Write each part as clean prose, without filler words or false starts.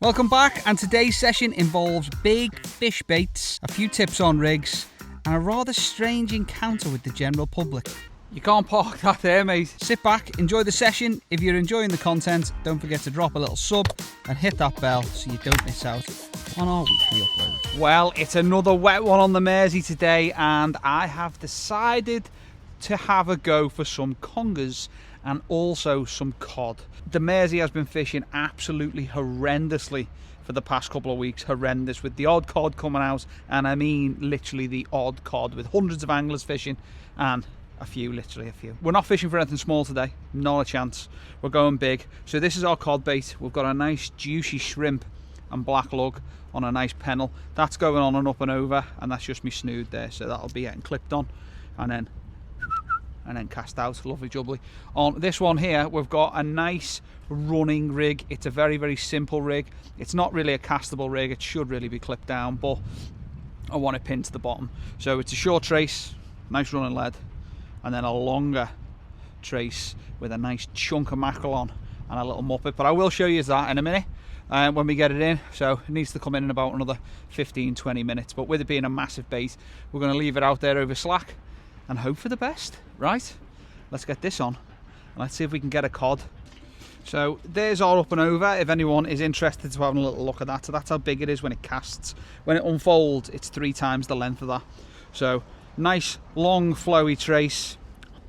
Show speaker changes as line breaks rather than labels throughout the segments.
Welcome back, and today's session involves big fish baits, a few tips on rigs, and a rather strange encounter with the general public. You can't park that there, mate. Sit back, enjoy the session. If you're enjoying the content, don't forget to drop a little sub and hit that bell so you don't miss out on our weekly uploads. Well, it's another wet one on the Mersey today, and I have decided to have a go for some congers and also some cod. The Mersey has been fishing absolutely horrendously for the past couple of weeks. Horrendous, with the odd cod coming out, and I mean literally the odd cod, with hundreds of anglers fishing and literally a few. We're not fishing for anything small today, not a chance. We're going big. So this is our cod bait. We've got a nice juicy shrimp and black lug on a nice pennel. That's going on and up and over, and that's just me snood there, so that'll be getting clipped on and then cast out, lovely jubbly. On this one here, we've got a nice running rig. It's a very, very simple rig. It's not really a castable rig. It should really be clipped down, but I want it pinned to the bottom. So it's a short trace, nice running lead, and then a longer trace with a nice chunk of mackerel on and a little muppet. But I will show you that in a minute when we get it in. So it needs to come in about another 15-20 minutes. But with it being a massive bait, we're going to leave it out there over slack and hope for the best. Right, let's get this on and let's see if we can get a cod. So there's our up and over, if anyone is interested to having a little look at that. So that's how big it is when it casts. When it unfolds, it's 3 times the length of that. So nice long flowy trace,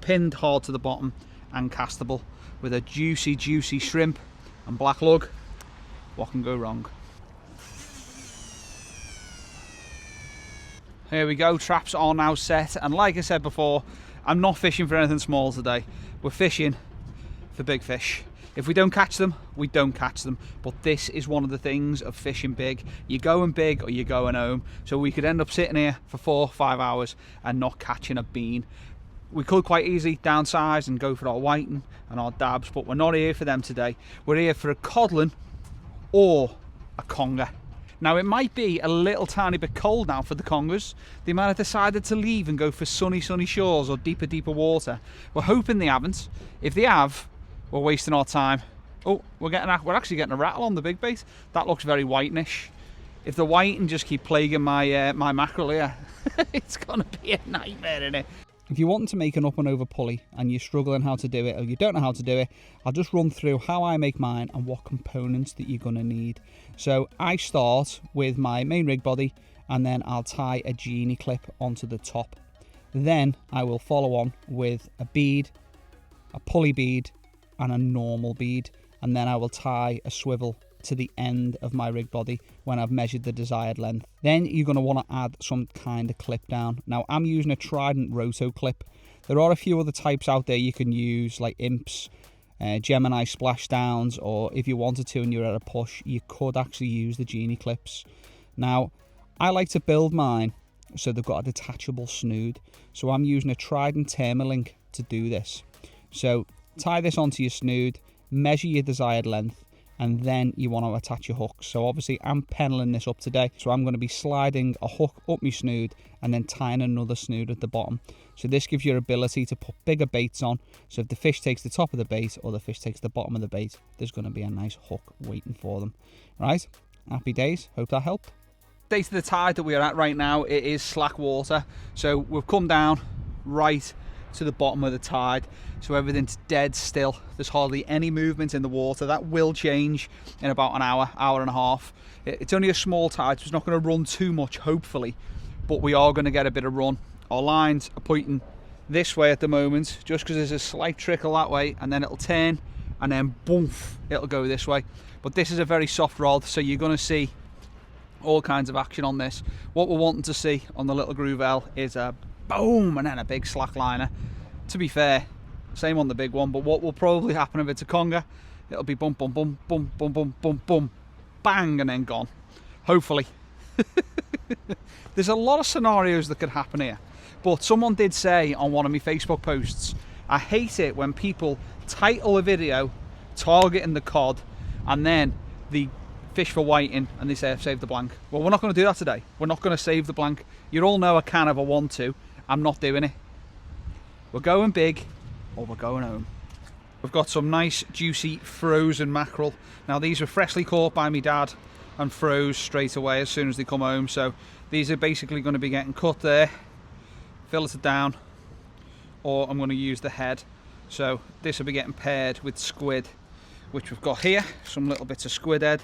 pinned hard to the bottom and castable, with a juicy shrimp and black lug. What can go wrong? Here we go, traps are now set, and like I said before, I'm not fishing for anything small today. We're fishing for big fish. If we don't catch them, we don't catch them. But this is one of the things of fishing big. You're going big or you're going home. So we could end up sitting here for 4 or 5 hours and not catching a bean. We could quite easily downsize and go for our whiting and our dabs, but we're not here for them today. We're here for a codlin or a conger. Now, it might be a little tiny bit cold now for the congers. They might have decided to leave and go for sunny shores or deeper water. We're hoping they haven't. If they have, we're wasting our time. Oh, we're actually getting a rattle on the big bait. That looks very whitenish. If the whiting just keep plaguing my mackerel here, it's gonna be a nightmare, innit? If you're wanting to make an up and over pulley and you're struggling how to do it, or you don't know how to do it, I'll just run through how I make mine and what components that you're going to need. So I start with my main rig body, and then I'll tie a genie clip onto the top. Then I will follow on with a bead, a pulley bead, and a normal bead, and then I will tie a swivel to the end of my rig body when I've measured the desired length. Then you're going to want to add some kind of clip down. Now I'm using a Trident roto clip. There are a few other types out there you can use, like Imps, Gemini splashdowns, or if you wanted to and you're at a push, you could actually use the genie clips. Now I like to build mine so they've got a detachable snood, so I'm using a Trident Thermalink to do this. So tie this onto your snood, measure your desired length, and then you want to attach your hooks. So obviously I'm penneling this up today, so I'm going to be sliding a hook up my snood and then tying another snood at the bottom. So this gives you ability to put bigger baits on, so if the fish takes the top of the bait or the fish takes the bottom of the bait, there's going to be a nice hook waiting for them. Right, happy days, hope that helped. State of the tide that we're at right now, it is slack water, so we've come down right to the bottom of the tide, so everything's dead still. There's hardly any movement in the water. That will change in about an hour and a half. It's only a small tide, so it's not going to run too much, hopefully, but we are going to get a bit of run. Our lines are pointing this way at the moment, just because there's a slight trickle that way, and then it'll turn and then boom, it'll go this way. But this is a very soft rod, so you're going to see all kinds of action on this. What we're wanting to see on the little Groovelle is a boom and then a big slack liner. To be fair, same on the big one, but what will probably happen if it's a conger, it'll be bum bum bum bum bum bum bum bum bang and then gone, hopefully. There's a lot of scenarios that could happen here, but someone did say on one of my Facebook posts, I hate it when people title a video targeting the cod and then the fish for whiting and they say I've saved the blank. Well, we're not going to do that today. We're not going to save the blank. You all know I can if I want to. I'm not doing it. We're going big or we're going home. We've got some nice juicy frozen mackerel. Now these were freshly caught by my dad and froze straight away as soon as they come home. So these are basically going to be getting cut there, filleted down, or I'm going to use the head. So this will be getting paired with squid, which we've got here. Some little bits of squid head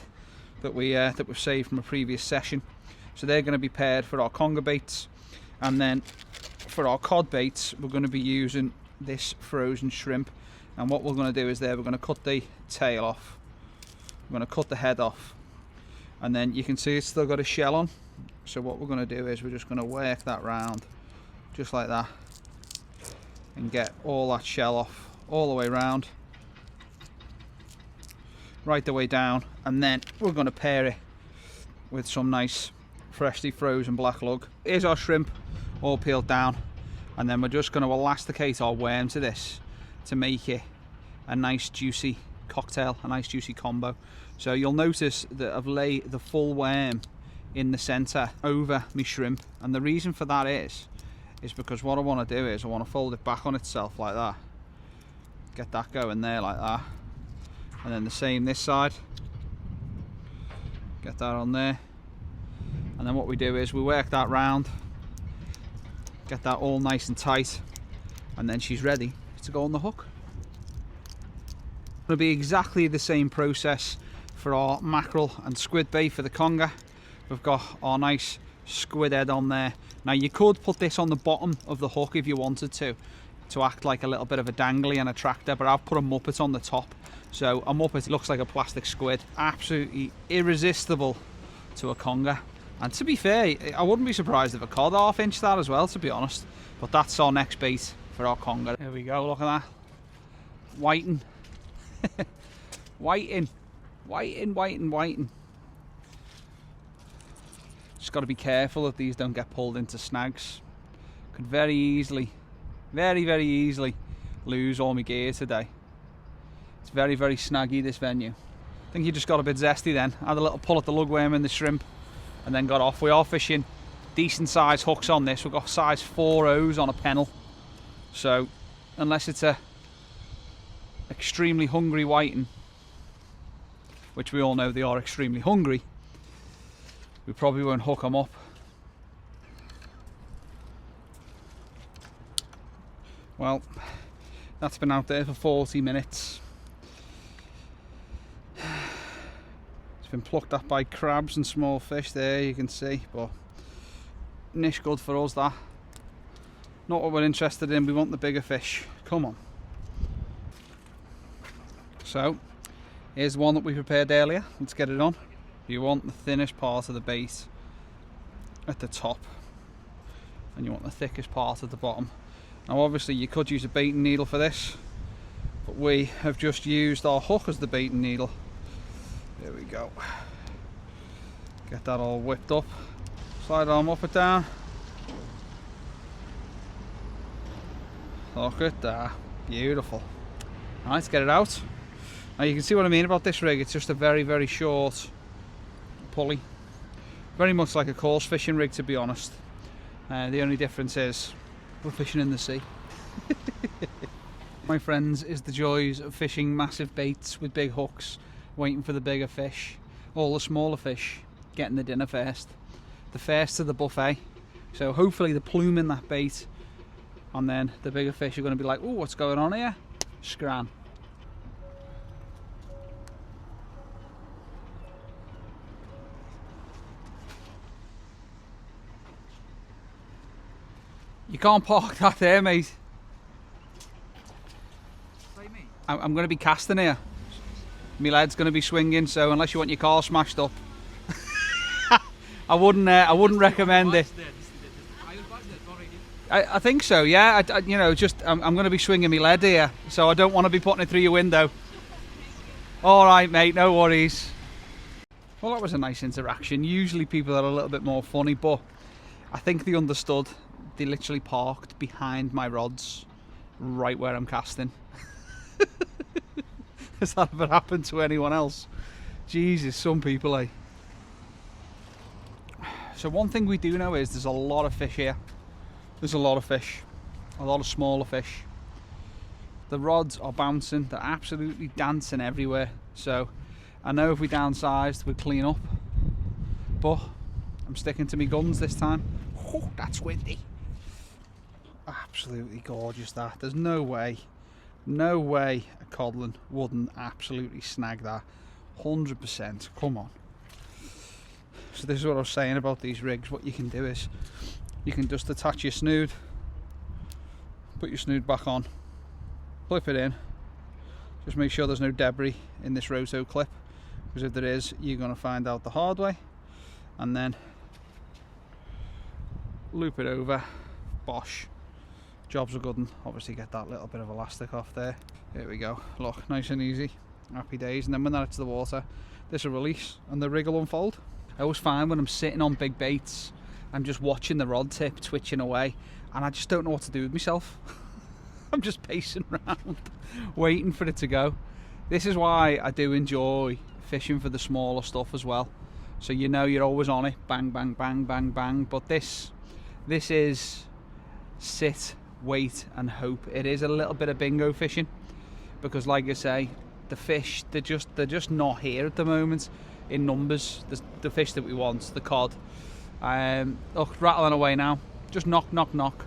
that we've saved from a previous session. So they're going to be paired for our conger baits, and then for our cod baits we're going to be using this frozen shrimp. And what we're going to do is we're going to cut the tail off, we're going to cut the head off, and then you can see it's still got a shell on. So what we're going to do is we're just going to work that round just like that and get all that shell off all the way round, right the way down, and then we're going to pair it with some nice freshly frozen black lug. Here's our shrimp all peeled down, and then we're just going to elasticate our worm to this to make it a nice juicy cocktail, a nice juicy combo. So you'll notice that I've laid the full worm in the center over my shrimp, and the reason for that is because what I want to do is I want to fold it back on itself like that, get that going there like that, and then the same this side, get that on there, and then what we do is we work that round, get that all nice and tight, and then she's ready to go on the hook. It'll be exactly the same process for our mackerel and squid bait for the conger. We've got our nice squid head on there. Now you could put this on the bottom of the hook if you wanted to act like a little bit of a dangly and attractor, but I've put a muppet on the top. So a muppet looks like a plastic squid, absolutely irresistible to a conger. And to be fair, I wouldn't be surprised if a cod half-inch that as well, to be honest. But that's our next bait for our conger. Here we go, look at that. Whiting. Whiting. Whiting, whiting, whiting. Just got to be careful that these don't get pulled into snags. Could very easily, very easily lose all my gear today. It's very snaggy, this venue. I think you just got a bit zesty then. Had a little pull at the lugworm and the shrimp, and then got off. We are fishing decent size hooks on this. We've got size 4.0s on a pennel. So unless it's a extremely hungry whiting, which we all know they are extremely hungry, we probably won't hook them up. Well, that's been out there for 40 minutes. It's been plucked up by crabs and small fish there, you can see, but nish good for us, that. Not what we're interested in, we want the bigger fish. Come on. So, here's the one that we prepared earlier. Let's get it on. You want the thinnest part of the bait at the top, and you want the thickest part at the bottom. Now obviously you could use a baiting needle for this, but we have just used our hook as the baiting needle. There we go. Get that all whipped up. Slide arm up and down. Look at that. Beautiful. Alright, let's get it out. Now you can see what I mean about this rig. It's just a very short pulley. Very much like a coarse fishing rig, to be honest. The only difference is we're fishing in the sea. My friends, is the joys of fishing massive baits with big hooks, waiting for the bigger fish. All the smaller fish getting the dinner first. The first to the buffet. So hopefully the plume in that bait, and then the bigger fish are going to be like, oh, what's going on here? Scran. You can't park that there, mate. I'm going to be casting here. My lead's going to be swinging, so unless you want your car smashed up, I wouldn't recommend it. I think so, yeah. You know, I'm going to be swinging my lead here, so I don't want to be putting it through your window. All right, mate, no worries. Well, that was a nice interaction. Usually people are a little bit more funny, but I think they understood. They literally parked behind my rods, right where I'm casting. Has that ever happened to anyone else? Jesus, some people, eh? So one thing we do know is there's a lot of fish here. There's a lot of fish, a lot of smaller fish. The rods are bouncing, they're absolutely dancing everywhere. So I know if we downsized, we'd clean up, but I'm sticking to my guns this time. Oh, that's windy. Absolutely gorgeous that. There's no way a codlin wouldn't absolutely snag that. 100%, come on. So this is what I was saying about these rigs. What you can do is you can just attach your snood, put your snood back on, clip it in, just make sure there's no debris in this roto clip, because if there is, you're going to find out the hard way, and then loop it over, bosh, job's a good one. Obviously get that little bit of elastic off there. There we go, look, nice and easy, happy days. And then when that hits the water, this will release and the rig will unfold. I always find when I'm sitting on big baits, I'm just watching the rod tip twitching away, and I just don't know what to do with myself. I'm just pacing around, waiting for it to go. This is why I do enjoy fishing for the smaller stuff as well. So you know you're always on it, bang, bang, bang, bang, bang. But this is sit, wait and hope. It is a little bit of bingo fishing, because like I say, the fish, they're just not here at the moment in numbers. The fish that we want, the cod. Look, rattling away now, just knock, knock, knock.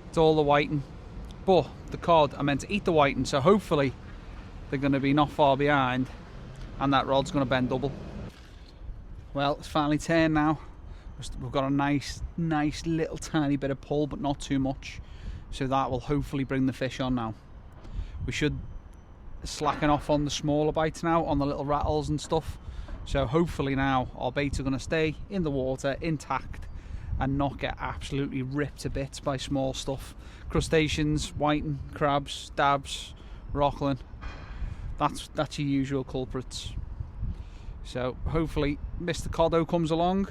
It's all the whiting. But the cod are meant to eat the whiting, so hopefully they're going to be not far behind and that rod's going to bend double. Well, it's finally turned now. We've got a nice little tiny bit of pull, but not too much. So that will hopefully bring the fish on now. We should slacken off on the smaller bites now, on the little rattles and stuff. So hopefully now our baits are going to stay in the water intact and not get absolutely ripped to bits by small stuff. Crustaceans, whiting, crabs, dabs, rockling. That's your usual culprits. So hopefully Mr. Coddo comes along,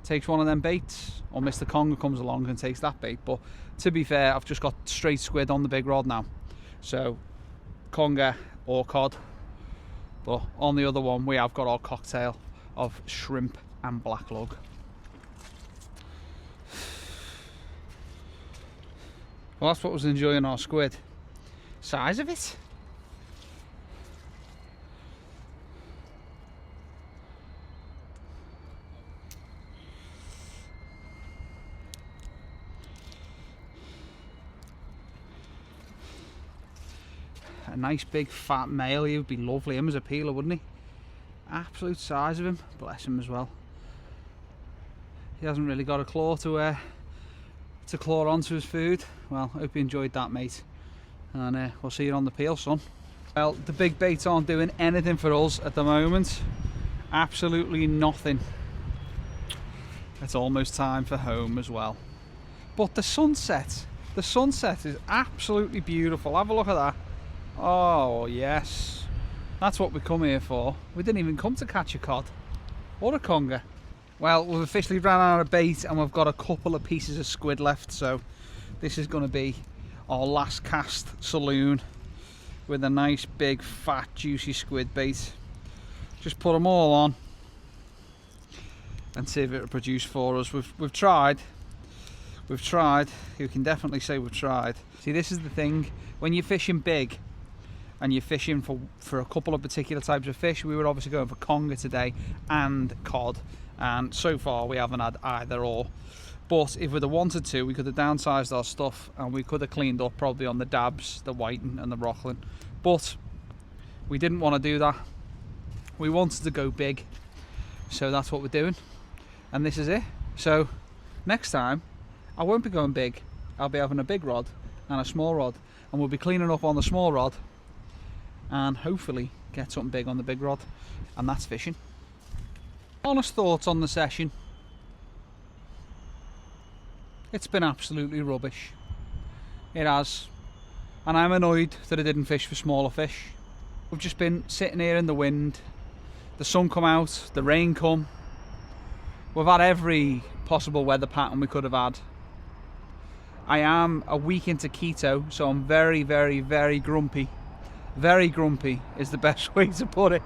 takes one of them baits, or Mr. Conger comes along and takes that bait. But to be fair, I've just got straight squid on the big rod now. So conger or cod. But on the other one we have got our cocktail of shrimp and black lug. Well, that's what was enjoying our squid. Size of it. A nice big fat male, he would be lovely. Him as a peeler, wouldn't he? Absolute size of him, bless him as well. He hasn't really got a claw to claw onto his food. Well, I hope you enjoyed that, mate, and we'll see you on the peel, son. Well, the big baits aren't doing anything for us at the moment. Absolutely nothing. It's almost time for home as well. But the sunset is absolutely beautiful. Have a look at that. Oh yes, that's what we come here for. We didn't even come to catch a cod or a conger. Well, we've officially ran out of bait and we've got a couple of pieces of squid left, so this is going to be our last cast saloon with a nice big fat juicy squid bait. Just put them all on and see if it'll produce for us. We've tried. You can definitely say we've tried. See, this is the thing, when you're fishing big and you're fishing for a couple of particular types of fish. We were obviously going for conger today and cod, and so far we haven't had either or. But if we'd have wanted to, we could have downsized our stuff and we could have cleaned up probably on the dabs, the whiting and the rockling. But we didn't want to do that. We wanted to go big, so that's what we're doing, and this is it. So next time I won't be going big. I'll be having a big rod and a small rod, and we'll be cleaning up on the small rod and hopefully get something big on the big rod, and that's fishing. Honest thoughts on the session. It's been absolutely rubbish. It has. And I'm annoyed that I didn't fish for smaller fish. We've just been sitting here in the wind. The sun come out, the rain come. We've had every possible weather pattern we could have had. I am a week into keto, so I'm very, very, very grumpy. Very grumpy is the best way to put it.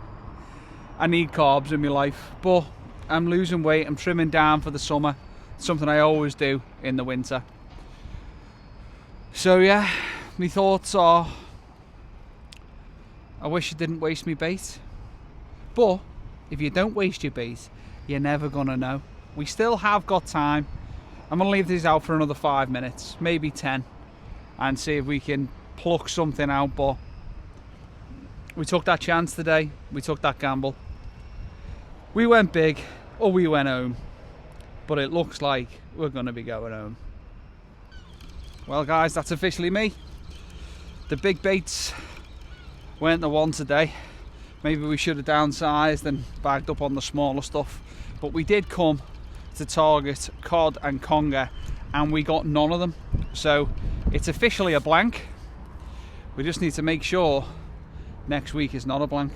I need carbs in my life, but I'm losing weight, I'm trimming down for the summer. Something I always do in the winter. So yeah, my thoughts are, I wish you didn't waste me bait. But if you don't waste your bait, you're never gonna know. We still have got time. I'm gonna leave these out for another 5 minutes, maybe 10, and see if we can pluck something out. But we took that chance today. We took that gamble. We went big or we went home, but it looks like we're gonna be going home. Well guys, that's officially me. The big baits weren't the one today. Maybe we should have downsized and bagged up on the smaller stuff, but we did come to target cod and conger and we got none of them, so it's officially a blank. We just need to make sure next week is not a blank.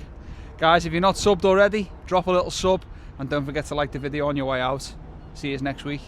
Guys, if you're not subbed already, drop a little sub and don't forget to like the video on your way out. See you next week.